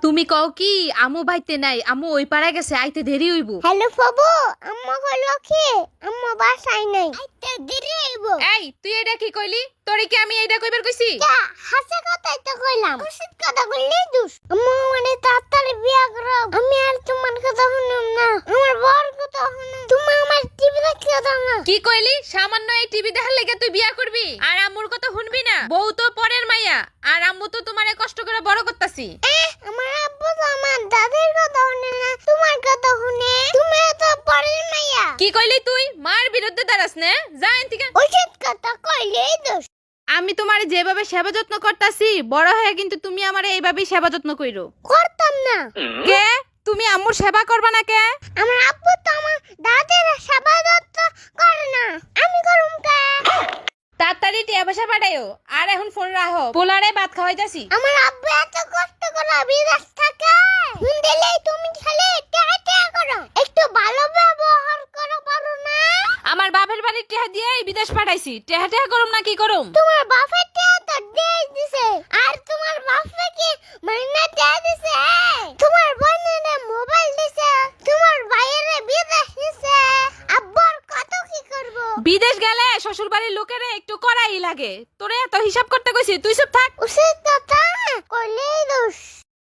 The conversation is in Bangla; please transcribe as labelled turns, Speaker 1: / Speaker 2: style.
Speaker 1: তুমি কও কি আমু বাইতে নাই, আমু ওই পাড়া গেছে, আইতে দেরি হইব।
Speaker 2: হ্যালো বাবু, আম্মা হলো কি? আম্মা বাসায় নাই, আইতে দেরি হইব।
Speaker 1: এই তুই এটা কি কইলি? তোরে কি আমি এইটা কইবার কইছি?
Speaker 2: হাসে কথাই তো কইলাম, উচিত কথা কইলেই দোষ। আম্মা মানে তাড়াতাড়ি বিয়া করো, আমি আর তোমার কথা শুনুম না, আমার বউর কথা শুনুম। তুমি আমার টিভি দেখতে দাও না।
Speaker 1: কি কইলি? সামান্য এই টিভি দেখার লাগি তুই বিয়া করবি আর আম্মুর কথা শুনবি না? বউ তো পরের মাইয়া, আর আম্মু তো তোমারে কষ্ট করে বড় করতাছি।
Speaker 2: আমার আব্বু তো আমার দাদির কথা শুনে না, তোমার কথা শুনে। তুমি তো পরের মাইয়া।
Speaker 1: কি কইলি তুই? মার বিরুদ্ধে দাঁড়াস না? যা এখান থেকে।
Speaker 2: উচিত কথা কইলেই দোষ।
Speaker 1: আমি তোমার যেভাবে সেবা যত্ন করতাছি, বড় হয়ে কিন্তু তুমি আমারে এইভাবেই সেবা যত্ন কইরো।
Speaker 2: করতাম না।
Speaker 1: কে? তুমি আম্মুর সেবা করবা না কে?
Speaker 2: আমার আব্বু তো আমার দাদির সেবা যত্ন করে না, আমি করুম কে?
Speaker 1: তাড়াতাড়ি টিয়া পয়সা পাঠাইও, আর এখন ফোন রাখো, পোলারে ভাত খাওয়াইতাছি।
Speaker 2: আমার আব্বু এত কষ্ট করে বিদেশ থাকে, ফোন দিলেই তুমি খালি টেয়া করো, একটু ভালো ব্যবহার করো পারো না?
Speaker 1: আমার বাপের বাড়ির টেহা দিয়ে বিদেশ পাঠাইছি, টেহা টেহা করুম না কি করুম?
Speaker 2: তোমার বাপের টেয়া তো দিয়ে দিছে, আর তোমার বাপে কি মাইনা টেয়া দিছে? তোমার বোনেরে মোবাইল দিছে, তোমার ভাইয়েরে বিদেশ নিছে, আব্বুর কত কি করব?
Speaker 1: বিদেশ গেলে শ্বশুর বাড়ির লোকেরে একটু করাই লাগে। তোরে এত হিসাব করতে কইছি, তুই চুপ থাক।
Speaker 2: উচিত কথা কইলেই দোষ।